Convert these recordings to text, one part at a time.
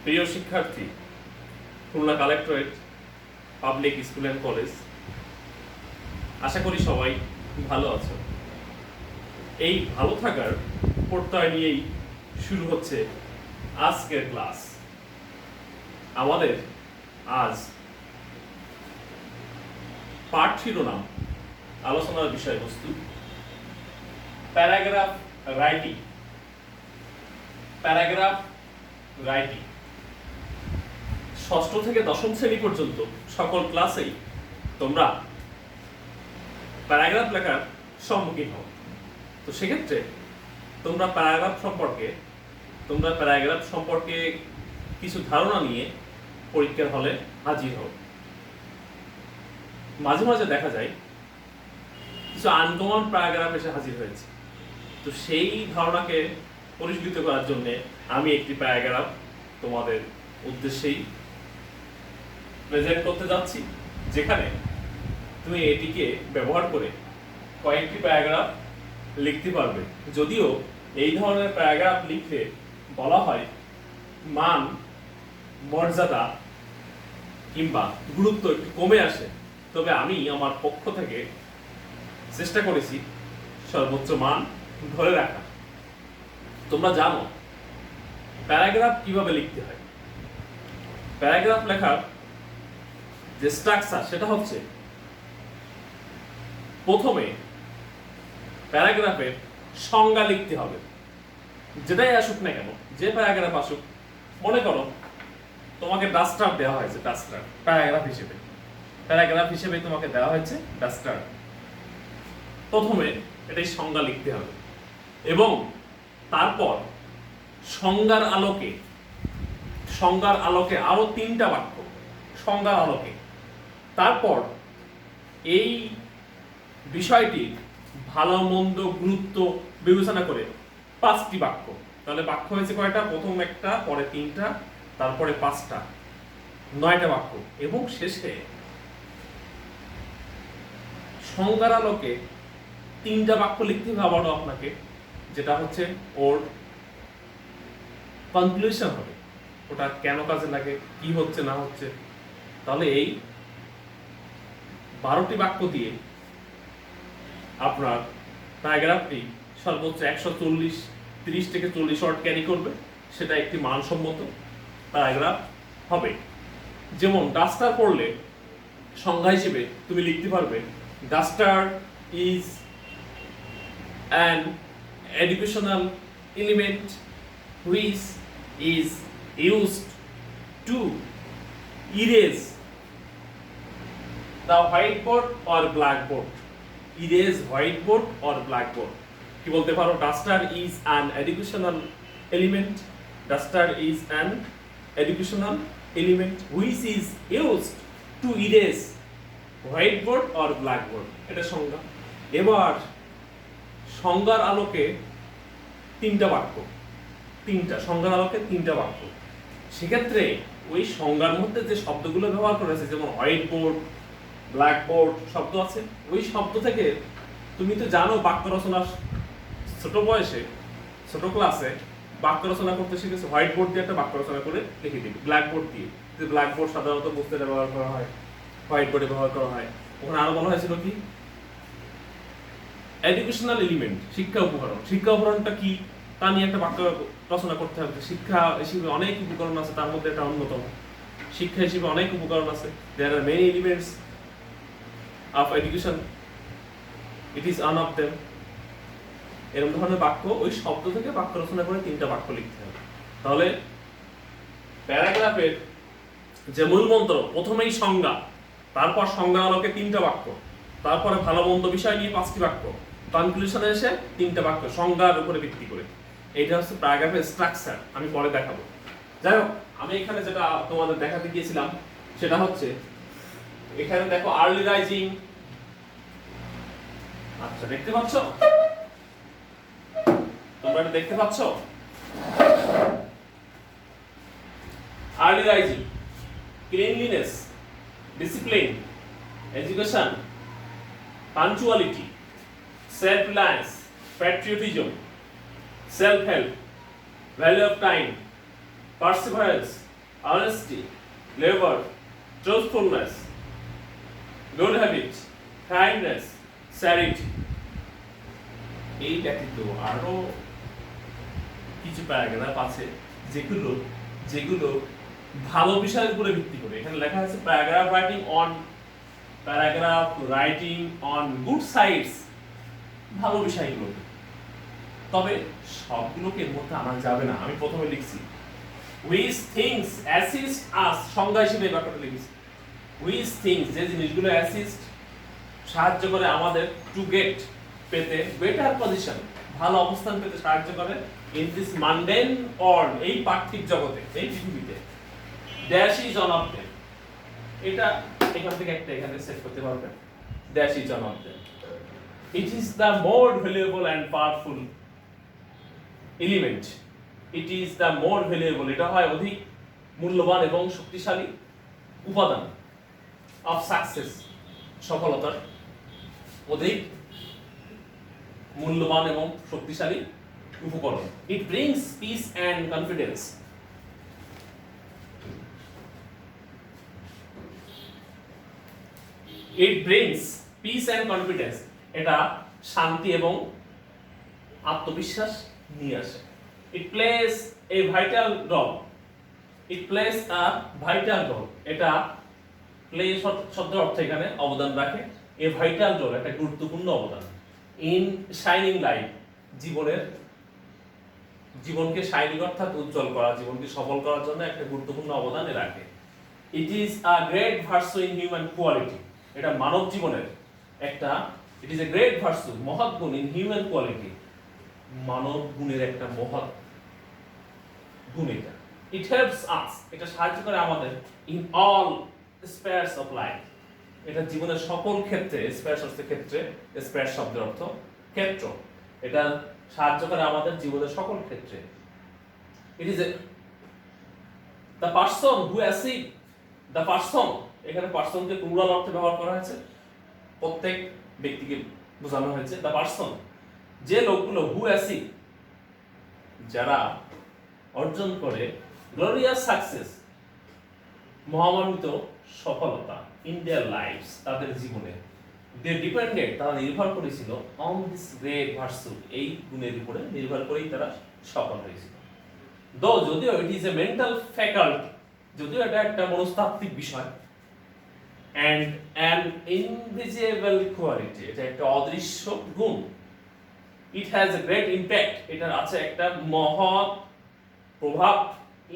প্রিয় শিক্ষার্থী, Khulna collectorate public school and college, আশা করি সবাই ভালো আছো। এই ভালো থাকার প্রত্যয় নিয়েই শুরু হচ্ছে আজকের ক্লাস। আমাদের আজ পাঠ শিরোনাম, আলোচনার বিষয়বস্তু প্যারাগ্রাফ রাইটিং। প্যারাগ্রাফ রাইটিং ষষ্ঠ থেকে দশম শ্রেণী পর্যন্ত সকল ক্লাসেই তোমরা প্যারাগ্রাফ লেখার সম্মুখীন হও। তো সেক্ষেত্রে তোমরা প্যারাগ্রাফ সম্পর্কে কিছু ধারণা নিয়ে পরীক্ষার হলে হাজির হও। মাঝে মাঝে দেখা যায় কিছু আনকমন প্যারাগ্রাফ এসে হাজির হয়েছে। তো সেই ধারণাকে পরিশীলিত করার জন্য আমি একটি প্যারাগ্রাফ তোমাদের উদ্দেশ্যেই প্রেজেন্ট করতে যাচ্ছি, যেখানে তুমি এটিকে ব্যবহার করে কয়েকটি প্যারাগ্রাফ লিখতে পারবে। যদিও এই ধরনের প্যারাগ্রাফ লিখতে বলা হয় মান, মর্যাদা কিংবা গুরুত্ব একটু কমে আসে, তবে আমি আমার পক্ষ থেকে চেষ্টা করেছি সর্বোচ্চ মান ধরে রাখা। তোমরা জানো প্যারাগ্রাফ কিভাবে লিখতে হয়। প্যারাগ্রাফ লেখার যে স্ট্রাকচার সেটা হচ্ছে, প্রথমে প্যারাগ্রাফের সংজ্ঞা লিখতে হবে। যেটাই আসুক না কেন, যে প্যারাগ্রাফ আসুক, মনে করো তোমাকে ডাস্টার দেওয়া হয়েছে, ডাস্টার প্যারাগ্রাফ হিসেবে তোমাকে দেওয়া হয়েছে ডাস্টার। প্রথমে এটাই সংজ্ঞা লিখতে হবে এবং তারপর সংজ্ঞার আলোকে আরো 3টা বাক্য, সংজ্ঞার আলোকে। তারপর এই বিষয়টির ভালো মন্দ গুরুত্ব বিবেচনা করে 5টি বাক্য। তাহলে বাক্য হয়েছে কয়টা? প্রথম একটা, পরে 3টা, তারপরে 5টা, 9টা বাক্য। এবং শেষে সংজ্ঞার আলোকে 3টা বাক্য লিখতে হবে আবারও আপনাকে, যেটা হচ্ছে ওর কনক্লুশন হবে, ওটা কেন কাজে লাগে, কি হচ্ছে না হচ্ছে। তাহলে এই 12টি বাক্য দিয়ে আপনার প্যারাগ্রাফটি সর্বোচ্চ 130 থেকে 40 ওয়ার্ড ক্যারি করবে। সেটা একটি মানসম্মত প্যারাগ্রাফ হবে। যেমন ডাস্টার পড়লে সংজ্ঞা হিসেবে তুমি লিখতে পারবে, duster is an educational element which is used to erase the whiteboard or blackboard. Erase whiteboard or blackboard. কি বলতে পারো? Duster is an educational element. Duster is an educational element which is used to erase whiteboard or blackboard. এটা সংজ্ঞা। এবার সংজ্ঞার আলোকে 3টা বাক্য, সংজ্ঞার আলোকে 3টা বাক্য। সেক্ষেত্রে ওই সংজ্ঞার মধ্যে যে শব্দগুলো ব্যবহার করেছে, যেমন হোয়াইট বোর্ড, ব্ল্যাক বোর্ড শব্দ আছে, ওই শব্দ থেকে তুমি তো জানো বাক্য রচনা, ছোট বয়সে ছোট ক্লাসে বাক্য রচনা করতে শিখেছো। হোয়াইট বোর্ড দিয়ে একটা বাক্য রচনা করে লিখে দিবি, ব্ল্যাক বোর্ড দিয়ে। যে ব্ল্যাক বোর্ড সাধারণত বুঝতে ব্যবহার করা হয়, হোয়াইট বোর্ডে ব্যবহার করা হয়। ওখানে আরো বলা হয়েছিল কি, এডুকেশনাল এলিমেন্ট, শিক্ষা উপকরণ। শিক্ষা উপকরণটা কি তা নিয়ে একটা বাক্য রচনা করতে হবে। শিক্ষা হিসেবে অনেক উপকরণ আছে, তার মধ্যে একটা অন্যতম। শিক্ষা হিসেবে অনেক উপকরণ আছে। There are many elements of education, it is one of them. এরকম ধরনের বাক্য, ওই শব্দ থেকে বাক্য রচনা করে 3টা বাক্য লিখতে হবে। তাহলে প্যারাগ্রাফের যে মূল মন্ত্র, প্রথমেই সংজ্ঞা, তারপর সংজ্ঞার আলোকে 3টা বাক্য, তারপরে ভালো মন্দ বিষয় নিয়ে 5টি বাক্য, কনক্লুশনে এসে 3টা বাক্য সংজ্ঞার উপরে ভিত্তি করে। এইটা হচ্ছে প্যারাগ্রাফের স্ট্রাকচার। আমি পরে দেখাবো। যাই হোক, আমি এখানে যেটা তোমাদের দেখাতে গিয়েছিলাম সেটা হচ্ছে, এখানে দেখো আর্লি রাইজিং। আচ্ছা, দেখতে পাচ্ছ? তোমরা এটা দেখতে পাচ্ছ? Early rising, cleanliness, discipline, education, punctuality, self-reliance, patriotism, self-help, value of time, perseverance, honesty, labor, truthfulness, good habits, kindness, charity. এই ব্যতীত আরো কিছু প্যারাগ্রাফ আছে যেগুলো যেগুলো ভালো বিষয়ের উপরে ভিত্তি করে। এখানে লেখা আছে paragraph writing on good sides, ভালো বিষয়গুলো। তবে সবগুলোকে এর মধ্যে আনা যাবে না। আমি প্রথমে লিখছি which things assist us, সংজ্ঞা হিসেবে এই ব্যাপারটা লিখছি। which things, যে জিনিসগুলো অ্যাসিস্ট, সাহায্য করে আমাদের টু গেট, পেতে, বেটার পজিশন, ভালো অবস্থান পেতে সাহায্য করে ইন দিস মান্ডেন ওয়ার্ল্ড, এই পার্থিব জগতে, এই পৃথিবীতে। Dash is on of them, এটা এখান থেকে একটা এখানে সেট করতে পারবে। Dash is on of them, it is the more valuable and powerful element. It is the more valuable, এটা হয় অধিক মূল্যবান এবং শক্তিশালী উপাদান অফ সাকসেস, সফলতার অধিক মূল্যবান এবং শক্তিশালী উপকরণ। It brings peace and confidence, it brings peace and confidence, এটা শান্তি এবং আত্মবিশ্বাস নিয়ে আসে। It plays a vital role, it plays a vital role, এটা প্লে শব্দের অর্থ এখানে অবদান রাখে। এ ভাইটাল রোল, একটা গুরুত্বপূর্ণ অবদান। ইন শাইনিং লাইট, জীবনকে শাইনিং অর্থাৎ উজ্জ্বল করা, জীবনকে সফল করার জন্য একটা গুরুত্বপূর্ণ অবদান রাখে। It is a great versa in human quality, এটা মানব জীবনের একটা, it is a great versa, মহৎ গুণ, ইন হিউম্যান কোয়ালিটি, মানব গুণের একটা মহৎ গুণ এটা। ইট হেল্পস আস, এটা সাহায্য করে আমাদের in all spares of life, এটা জীবনের সকল ক্ষেত্রে, স্পেয়ারস অর্থের ক্ষেত্রে, স্পেয়ার শব্দের অর্থ ক্ষেত্র, এটা সাহায্য করে আমাদের জীবনের সকল ক্ষেত্রে। It is the person who achieve, the person, এখানে পারসনকে প্লুরাল অর্থে ব্যবহার করা হয়েছে, প্রত্যেক ব্যক্তিকে বোঝানো হয়েছে। দ্য পারসন, যে লোকগুলো, হু অ্যাসিভ, যারা অর্জন করে, গ্লোরিয়াস সাকসেস, মহামান্বিত সফলতা, ইন দেয়ার লাইফস, তাদের জীবনে, দে ডিপেন্ডেড, তারা নির্ভর করেছিল অন দিস গ্রেট ভার্সু, এই গুণের উপরে নির্ভর করেই তারা সফল হয়েছিল। দো, যদিও it is a mental faculty, যদিও এটা একটা মনস্তাত্ত্বিক বিষয়, অ্যান্ড অ্যান ইনভিজিবল কোয়ালিটি, এটা একটা অদৃশ্য গুণ। It has a great impact, এটার আছে একটা মহৎ প্রভাব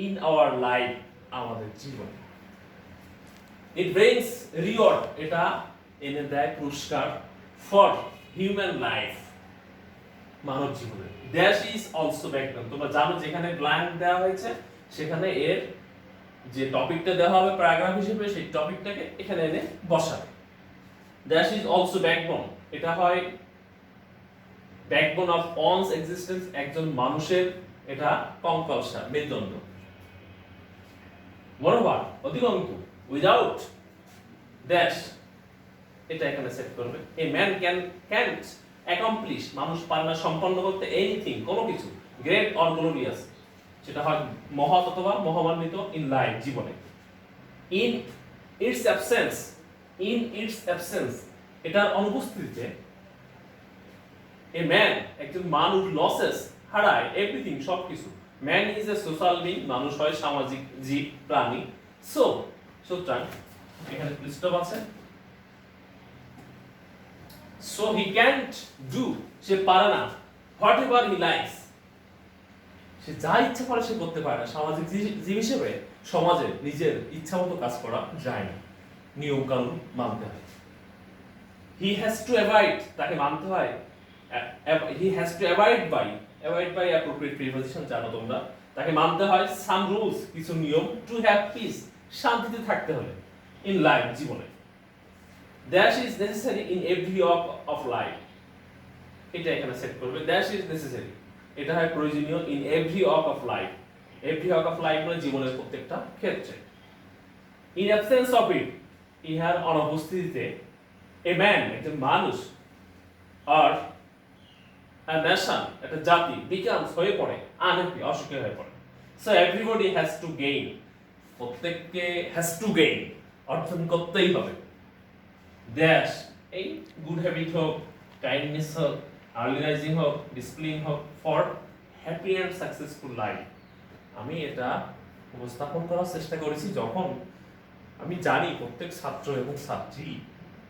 ইন আওয়ার লাইফ, আমাদের জীবনে। ইট ব্রিংস রিওয়ার্ড, এটা এনে দেয় পুরস্কার, ফর হিউম্যান লাইফ, মানব জীবনে। ড্যাশ ইজ অলসো ব্যাকগ্রাউন্ড, তোমরা জানো যেখানে ব্ল্যাঙ্ক দেওয়া হয়েছে সেখানে এর যে টপিকটা দেওয়া হবে প্যারাগ্রাফ হিসেবে, সেই টপিকটাকে এখানে এনে বসাবে। ড্যাশ ইজ অলসো ব্যাকবোন, এটা হয় ব্যাকবোন অফ অনস এক্সিস্টেন্স, একজন মানুষের এটা কঙ্কালসার, মেরুদণ্ড, মনোভাব, অধিকন্তু, উইদাউট ড্যাশ, এটা এখানে সেট করবে। এ ম্যান ক্যান্ট অ্যাকমপ্লিশ, মানুষ পারে না সম্পন্ন করতে, এনিথিং, কোনো কিছু, গ্রেট অর গ্লোরিয়াস, সেটা হয় মহৎ অথবা মহামান্বিত, ইন লাইফ, জীবনে। In it's absence, in it's absence, এটার অনুপস্থিতিতে, এ ম্যান, একজন মানুষ, লসেস, হারায়, এভরিথিং, সবকিছু। Man is a social being, মানুষ হয় সামাজিক জীব, প্রাণী। সো, সুতরাং এখানে স্টপ আছে। সো হি ক্যান্ট ডু, সে পারে না, হোয়াট এভার হি লাইকস, সে যা ইচ্ছা করে সে করতে পারে না। সামাজিক জীব হিসেবে সমাজে নিজের ইচ্ছা মতো কাজ করা যায় না, নিয়ম কানুন মানতে হয়। হি হ্যাজ টু অ্যাভয়েড, তাকে মানতে হয়, he has to avoid by appropriate preposition, জানো তোমরা, তাকে মানতে হয় সাম রুলস, কিছু নিয়ম, টু হ্যাভ পিস, শান্তিতে থাকতে হলে, ইন লাইফ, জীবনে। Dash is necessary in every walk of life, এটা এখানে সেট করবে। ড্যাশ ইজ নেসেসারি, এটা হয় প্রয়োজনীয়, in every walk of life, every walk of life মানে জীবনের প্রত্যেকটা ক্ষেত্রে। ইন অ্যাবসেন্স অফ ইট, ইহার অনুপস্থিতিতে, এ ম্যান, একজন মানুষ, আর a nation, একটা জাতি, becomes, হয়ে পড়ে, unhappy, অসুখী হয়ে পড়ে। So everybody has to gain প্রত্যেককে হ্যাজ টু গেইন, অর্জন করতেই হবে। দেশ এই গুড হ্যাবিট হোক, কাইন্ডনেস হোক, আর্লি রাইজিং হোক, ডিসিপ্লিন হোক, for happy and successful life. আমি এটা উপস্থাপন করার চেষ্টা করেছি যখন আমি জানি প্রত্যেক ছাত্র এবং ছাত্রী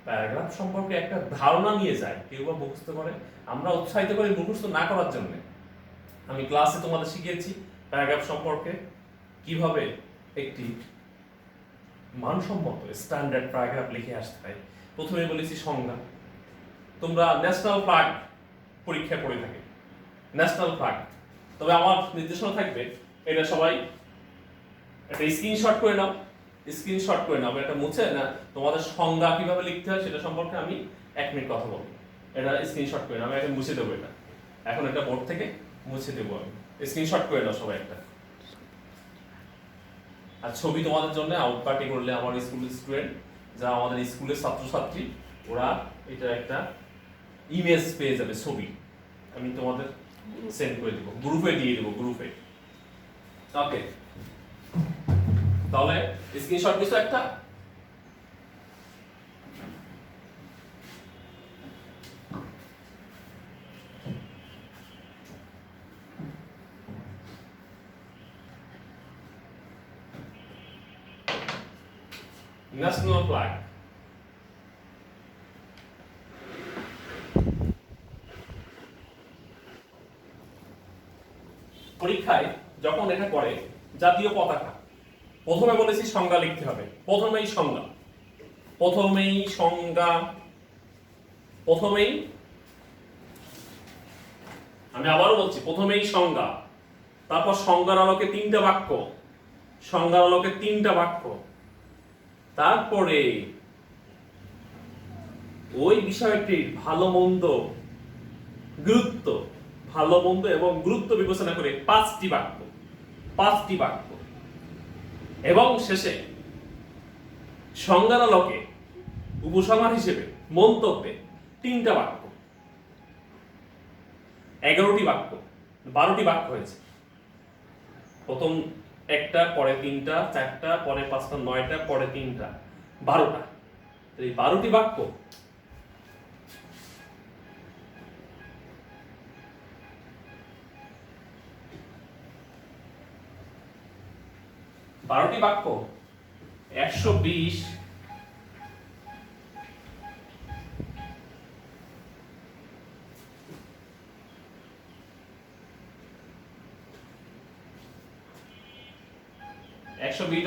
প্যারাগ্রাফ সম্পর্কে একটা ধারণা নিয়ে যায়, কেউ বা মুখস্থ করে, আমরা উৎসাহিত করি মুখস্থ না করার জন্য। আমি ক্লাসে তোমাদের শিখিয়েছি প্যারাগ্রাফ সম্পর্কে কিভাবে একটি মানসম্মত স্ট্যান্ডার্ড প্যারাগ্রাফ লিখে আসতে হয়। প্রথমে বলেছি সংজ্ঞা। তোমরা ন্যাশনাল ফ্ল্যাগ পরীক্ষায় পড়ে থাকে, ন্যাশনাল ফ্ল্যাগ, তবে আমার নির্দেশনা থাকবে এটা সবাই একটা স্ক্রিনশট করে নাও, স্ক্রিনশট করে নাও, এটা মুছে না, তোমাদের সংজ্ঞা কিভাবে লিখতে হয় সেটা সম্পর্কে আমি 1 মিনিট কথা বলবো। এটা স্ক্রিনশট করে নাও, আমি এটা মুছে দেবো, এটা এখন এটা বোর্ড থেকে মুছে দেবো আমি। স্ক্রিনশট করে নাও সবাই একটা। আর ছবি তোমাদের জন্য আউট পার্টি করলে আমার স্কুলের স্টুডেন্ট, যারা আমাদের স্কুলের ছাত্রছাত্রী, ওরা এটা একটা ইমেজ পেয়ে যাবে, ছবি আমি তোমাদের সেন্ড করে দেবো, গ্রুপে দিয়ে দেবো, গ্রুপে। ওকে, তাহলে স্ক্রিনশট দিছো একটা। ন্যাশনাল ফ্ল্যাগ, পরীক্ষায় যখন এটা করে জাতীয় পতাকা, প্রথমে বলেছি সংজ্ঞা লিখতে হবে, প্রথমেই সংজ্ঞা, প্রথমেই আমি আবারও বলছি, প্রথমেই সংজ্ঞা, তারপর সংজ্ঞার আলোকে 3টা বাক্য, সংজ্ঞার আলোকে 3টা বাক্য, তারপরে ওই বিষয়টির ভালো মন্দ এবং গুরুত্ব বিবেচনা করে 5টি বাক্য, এবং শেষে সংজ্ঞার আলোকে উপসংহার হিসেবে মন্তব্যে 3টা বাক্য, 11টি বাক্য, 12টি বাক্য হয়েছে। প্রথম একটা, পরে 3টা, 4টা, পরে 5টা, 9টা, পরে 3টা, 12টা। এই 12টি বাক্য বারোটি বাক্য 120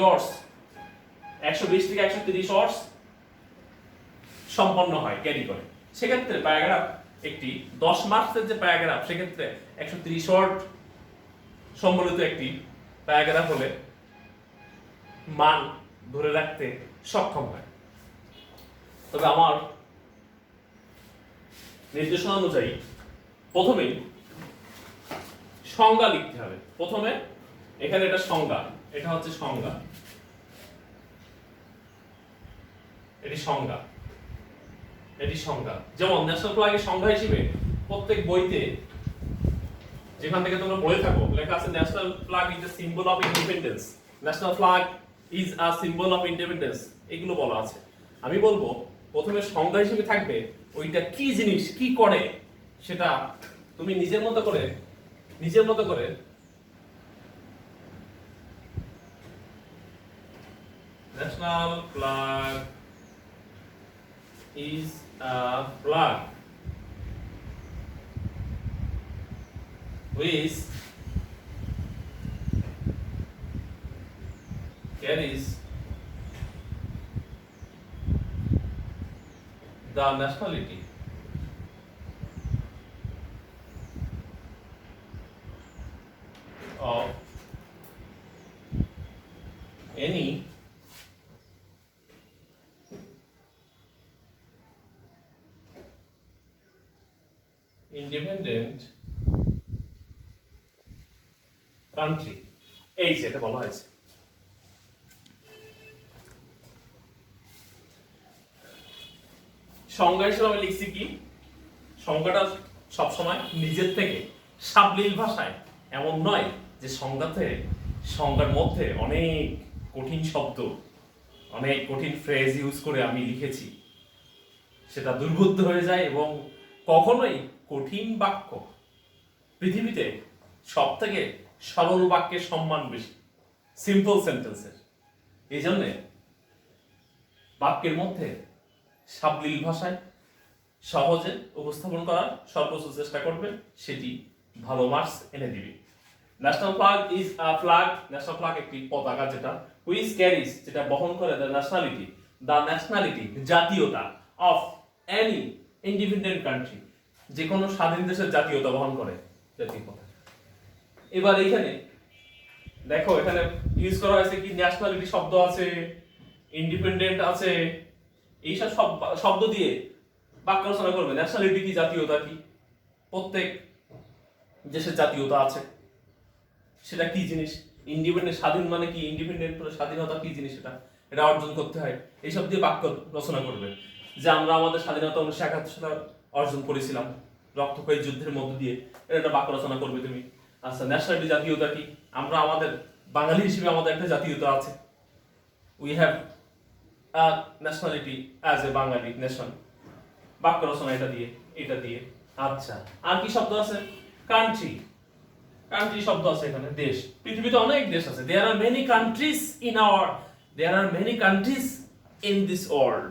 ওয়ার্ডস, 120 থেকে 130 ওয়ার্ডস সম্পন্ন হয়, ক্যারি করে। সেক্ষেত্রে প্যারাগ্রাফ একটি 10 মার্কসের যে প্যারাগ্রাফ, সেক্ষেত্রে 130 ওয়ার্ড সম্বলিত একটি প্যারাগ্রাফ হলে মান ধরে রাখতে সক্ষম হয়। তবে আমার নির্দেশনা অনুযায়ী প্রথমেই সংজ্ঞা লিখতে হবে। প্রথমে এখানে এটা সংজ্ঞা, এটা হচ্ছে সংজ্ঞা, এটি সংজ্ঞা। যেমন ন্যাশনাল ফ্ল্যাগের সংজ্ঞা হিসেবে প্রত্যেক বইতে যেখান থেকে তোমরা পড়ে থাকো লেখা আছে national flag is the symbol of independence, national flag is a symbol of independence, এগুলো বলা আছে। আমি বলবো প্রথমে সংজ্ঞা হিসেবে থাকবে ওইটা কি জিনিস, কি করে, সেটা তুমি নিজের মতো করে national flag is a flag which carries the nationality of any independent country, এই যেটা বলা হয়েছে। সংজ্ঞা হিসেবে আমি লিখছি কি, সংজ্ঞাটা সবসময় নিজের থেকে সাবলীল ভাষায়, এমন নয় যে সংজ্ঞার মধ্যে অনেক কঠিন শব্দ, অনেক কঠিন ফ্রেজ ইউজ করে আমি লিখেছি, সেটা দুর্বোধ্য হয়ে যায় এবং কখনোই কঠিন বাক্য পৃথিবীতে সব থেকে সরল বাক্যের সম্মান বেশি সিম্পল সেন্টেন্সের। এই জন্যে বাক্যের মধ্যে সাবলীল ভাষায় সহজে উপস্থাপন করার সর্বোচ্চ চেষ্টা করবেন, সেটি ভালো মার্কস এনে দিবে। National flag is a flag, national flag একটি পতাকা যেটা হুইচ ক্যারিজ, যেটা বহন করে দ্য ন্যাশনালিটি জাতীয়তা অফ এনি ইন্ডিপেন্ডেন্ট কান্ট্রি, যে কোনো স্বাধীন দেশের জাতীয়তা বহন করে জাতীয় পতাকা। এবার এখানে দেখো এখানে ইউজ করা হয়েছে কি, ন্যাশনালিটি শব্দ আছে, ইন্ডিপেন্ডেন্ট আছে, এইসব শব্দ দিয়ে বাক্য রচনা করবে। ন্যাশনালিটি কি, জাতীয়তা কি, প্রত্যেক দেশের জাতীয়তা আছে, সেটা কি জিনিস, ইন্ডিপেন্ডেন্ট স্বাধীন মানে কি, ইন্ডিপেন্ডেন্ট স্বাধীনতা কি জিনিস, এটা অর্জন করতে হয়, এইসব দিয়ে বাক্য রচনা করবে। যে আমরা আমাদের স্বাধীনতা 1971 সালে অর্জন করেছিলাম রক্তক্ষয়ী যুদ্ধের মধ্য দিয়ে, এটা একটা বাক্য রচনা করবে তুমি। আচ্ছা, ন্যাশনালিটি জাতীয়তা কি, আমরা আমাদের বাঙালি হিসেবে আমাদের একটা জাতীয়তা আছে, we have a nationality as a Bengali nation, বাক্য রচনা এটা দিয়ে। আচ্ছা, আর কি শব্দ আছে, কান্ট্রি, কান্ট্রি শব্দ আছে এখানে, দেশ, পৃথিবীতে অনেক দেশ আছে, there are many countries in this world,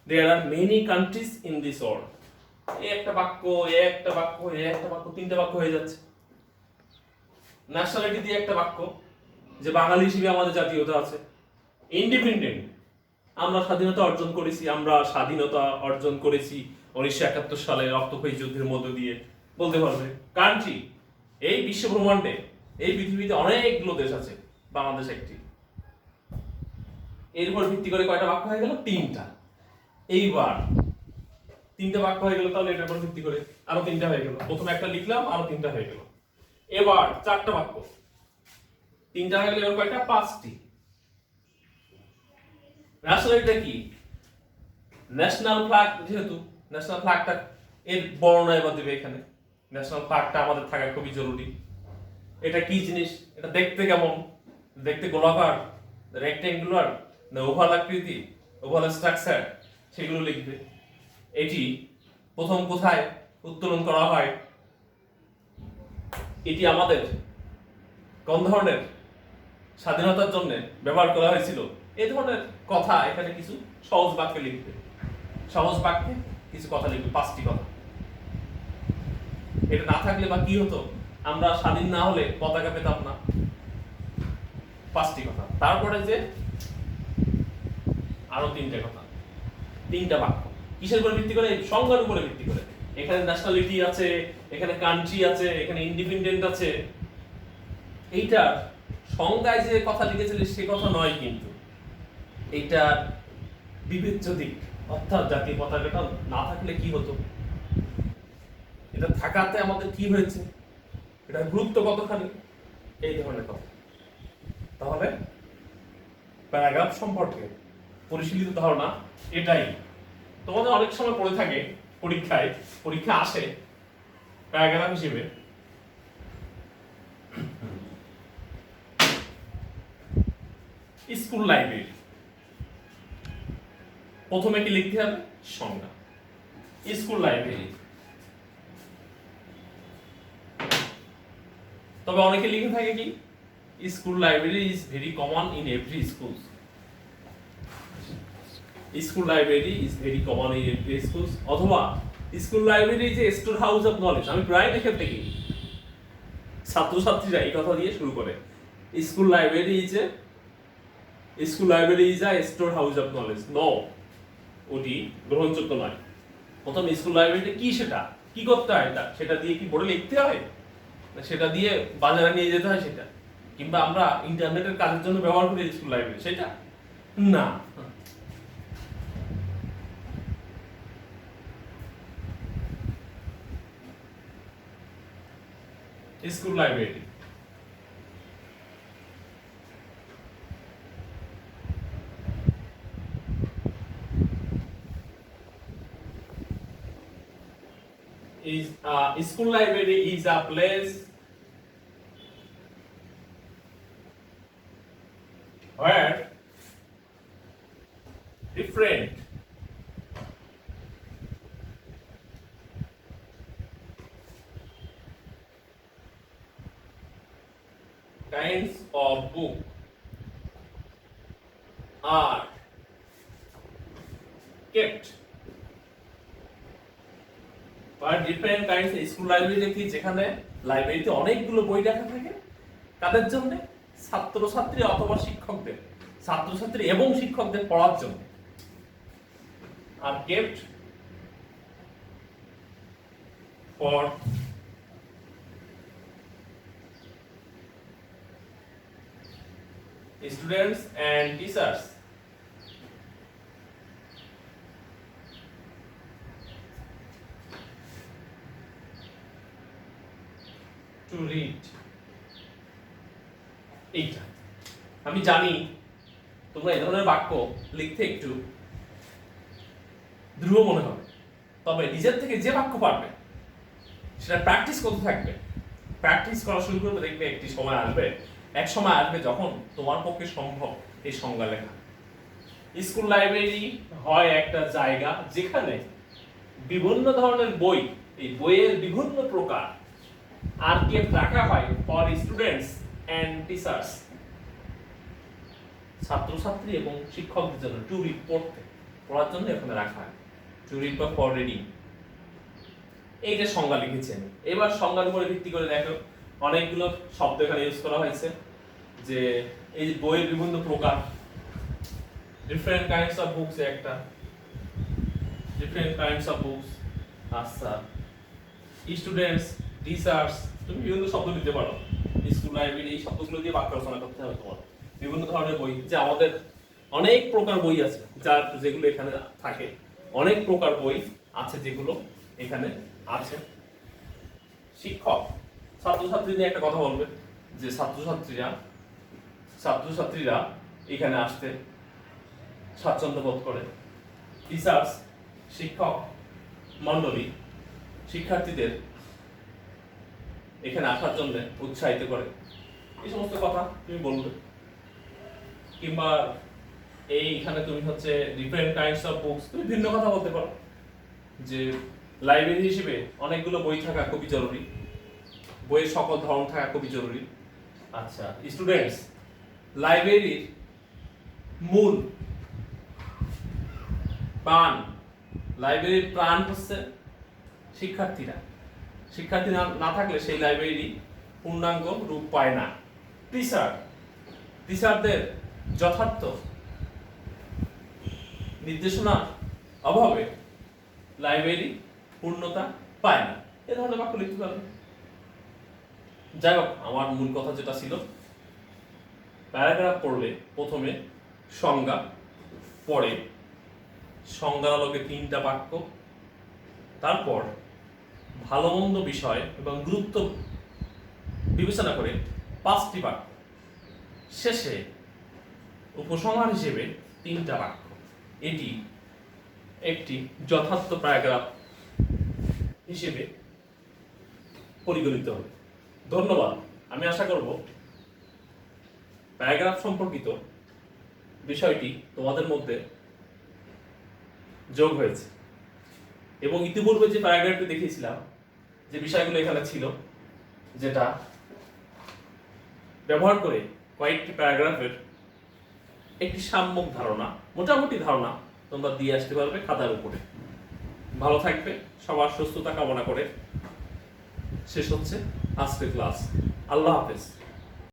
there are many countries in this world. এই একটা বাক্য, তিনটা বাক্য হয়ে যাচ্ছে। ন্যাশনালিটি দিয়ে একটা বাক্য, যে বাঙালি হিসেবে আমাদের জাতীয়তা আছে। ইন্ডিপেন্ডেন্ট, আমরা স্বাধীনতা অর্জন করেছি 1971 সালে রক্তক্ষয়ী যুদ্ধের মধ্য দিয়ে, বলতে পারবে। কান্ট্রি, এই বিশ্ব ব্রহ্মাণ্ডে, এই পৃথিবীতে অনেকগুলো দেশ আছে, বাংলাদেশ একটি। এর উপর ভিত্তি করে কয়টা বাক্য হয়ে গেল, তিনটা। এইবার তিনটা বাক্য হয়ে গেল, তাহলে এটার উপর ভিত্তি করে আরো তিনটা হয়ে গেল। প্রথমে একটা লিখলাম, আরো তিনটা হয়ে গেল। এবার চারটা বাক্য, তিনটা হয়ে গেল, এবার কয়টা, পাঁচটি। ন্যাশনালিটি কি, ন্যাশনাল ফ্ল্যাগ, যেহেতু ন্যাশনাল ফ্ল্যাগটা এর বর্ণনা এবার দেবে এখানে। ন্যাশনাল ফ্ল্যাগটা আমাদের থাকা খুবই জরুরি। এটা কি জিনিস, এটা দেখতে কেমন, দেখতে গোলাকার, রেক্ট্যাঙ্গুলার না ওভাল আকৃতি, ওভাল স্ট্রাকচার, সেগুলো লিখবে। এটি প্রথম কোথায় উত্তোলন করা হয়, এটি আমাদের কোন ধরনের স্বাধীনতার জন্য ব্যবহার করা হয়েছিল, এই ধরনের কথা এখানে কিছু সহজ বাক্যে লিখবে। সহজ বাক্যে কিছু কথা লিখবে, পাঁচটি কথা। এটা না থাকলে বা কি হতো, আমরা স্বাধীন না হলে পতাকা পেতাম না। পাঁচটি কথা। তারপরে যে আরো তিনটা কথা, তিনটা বাক্য, কিসের উপর ভিত্তি করে, সংজ্ঞার উপরে ভিত্তি করে। এখানে ন্যাশনালিটি আছে, এখানে কান্ট্রি আছে, এখানে ইন্ডিপেন্ডেন্ট আছে। এইটা সংজ্ঞায় যে কথা লিখেছিল সে কথা নয়, কিন্তু এইটা বিবেচ্য দিক, অর্থাৎ জাতীয় পতাকাটা না থাকলে কি হতো, এটা থাকাতে আমাদের কি হয়েছে, এটা গুরুত্ব কতখানি, এই ধরনের কথা। তাহলে প্যারাগ্রাফ সম্পর্কে পরিশীলিত ধারণা এটাই। তোমাদের অনেক সময় পড়ে থাকে পরীক্ষা আসে প্যারাগ্রাফ হিসেবে স্কুল লাইব্রেরি। প্রথমে কি লিখতে হবে, সংজ্ঞা। স্কুল লাইব্রেরি, তবে অনেকে লিখে থাকে কি, school library is very common in every school. School library is very common in every school, অথবা school library is a store house of knowledge. আমি প্রায় দেখে থাকি ছাত্রছাত্রীরা এই কথা দিয়ে শুরু করে, school library is a store house of knowledge. No, ওটি গ্রহণযোগ্য নয়। প্রথম স্কুল লাইব্রেরিটা কি, সেটা কি করতে হয়, সেটা দিয়ে কি বোর্ডে লিখতে হয়, সেটা দিয়ে বাজারে নিয়ে যেতে হয় সেটা, কিংবা আমরা ইন্টারনেটের কাজের জন্য ব্যবহার করি স্কুল লাইব্রেরি, সেটা না। School library school library is a place where different kinds of book are kept বা ডিফারেন্ট কাইন্ডস স্কুল লাইব্রেরি দেখি যেখানে লাইব্রেরিতে অনেকগুলো বই রাখা থাকে কাদের জন্য ছাত্রছাত্রী অথবা শিক্ষকদের ছাত্রছাত্রী এবং শিক্ষকদের পড়ার জন্য are kept for students and teachers to read এইটা আমি জানি তোমরা এই ধরনের বাক্য লিখতে একটু দ্রুহ মনে হবে তবে নিজের থেকে যে বাক্য পারবে সেটা প্র্যাকটিস করতে থাকবে প্র্যাকটিস করা শুরু করবে দেখবে একটি সময় আসবে এক সময় আসবে যখন তোমার পক্ষে সম্ভব এই সংজ্ঞা লেখা স্কুল লাইব্রেরি হয় একটা জায়গা যেখানে বিভিন্ন ধরনের বই এই বইয়ের বিভিন্ন প্রকার আর কে রাখা হয় ফর স্টুডেন্টস এন্ড টিচার্স ছাত্রছাত্রী এবং শিক্ষকদের জন্য টু রিড পড়ার জন্য এখানে রাখা হয় টু রিড বা ফর রিডিং এই যে সংজ্ঞা লিখেছেন এবার সংজ্ঞার উপরে ভিত্তি করে দেখো অনেকগুলো শব্দ এখানে ইউজ করা হয়েছে যে এই বইয়ের বিভিন্ন প্রকার ডিফারেন্ট কাইন্ডস অফ বুকস একটা ডিফারেন্ট কাইন্ডস অফ বুকস আচ্ছা স্টুডেন্টস টিচার্স তুমি বিভিন্ন শব্দ দিতে পারো স্কুল লাইব্রেরি এই শব্দগুলো দিয়ে বাক্য রচনা করতে হবে তোমার বিভিন্ন ধরনের বই যে আমাদের অনেক প্রকার বই আছে যেগুলো এখানে থাকে অনেক প্রকার বই আছে যেগুলো এখানে আছে শিক্ষক ছাত্রছাত্রী নিয়ে একটা কথা বলবে যে ছাত্রছাত্রীরা এখানে আসতে স্বাচ্ছন্দ্য বোধ করে টিচার্স শিক্ষক মণ্ডলী শিক্ষার্থীদের এখানে আসার জন্য উৎসাহিত করে এই সমস্ত কথা তুমি বলবে কিংবা এইখানে তুমি হচ্ছে ডিফারেন্ট কাইন্ডস অফ বুকস তুমি ভিন্ন কথা বলতে পারো যে লাইব্রেরি হিসেবে অনেকগুলো বই থাকা খুবই জরুরি বইয়ের সকল ধরন থাকা খুবই জরুরি আচ্ছা স্টুডেন্টস লাইব্রেরির মূল প্রাণ লাইব্রেরির প্রাণ হচ্ছে শিক্ষার্থী না থাকলে সেই লাইব্রেরি পূর্ণাঙ্গ রূপ পায় না টিচারদের যথার্থ নির্দেশনার অভাবে লাইব্রেরি পূর্ণতা পায় না এ ধরনের বাক্য লিখতে পারবে যাই হোক আমার মূল কথা যেটা ছিল প্যারাগ্রাফ পড়লে প্রথমে সংজ্ঞা পড়ে সংজ্ঞার আলোকে 3টা বাক্য তারপর ভালো মন্দ বিষয় এবং গুরুত্ব বিবেচনা করে 5টি বাক্য শেষে উপসংহার হিসেবে 3টা বাক্য এটি একটি যথার্থ প্যারাগ্রাফ হিসেবে পরিগণিত হবে ধন্যবাদ আমি আশা করব প্যারাগ্রাফ সম্পর্কিত বিষয়টি তোমাদের মধ্যে যোগ হয়েছে এবং ইতিপূর্বে যে প্যারাগ্রাফটি দেখিয়েছিলাম যে বিষয়গুলো এখানে ছিল যেটা ব্যবহার করে কয়েকটি প্যারাগ্রাফের একটি সাম্যক ধারণা মোটামুটি ধারণা তোমরা দিয়ে আসতে পারবে খাতার উপরে ভালো থাকবে সবার সুস্থতা কামনা করে শেষ হচ্ছে আজকের ক্লাস আল্লাহ হাফেজ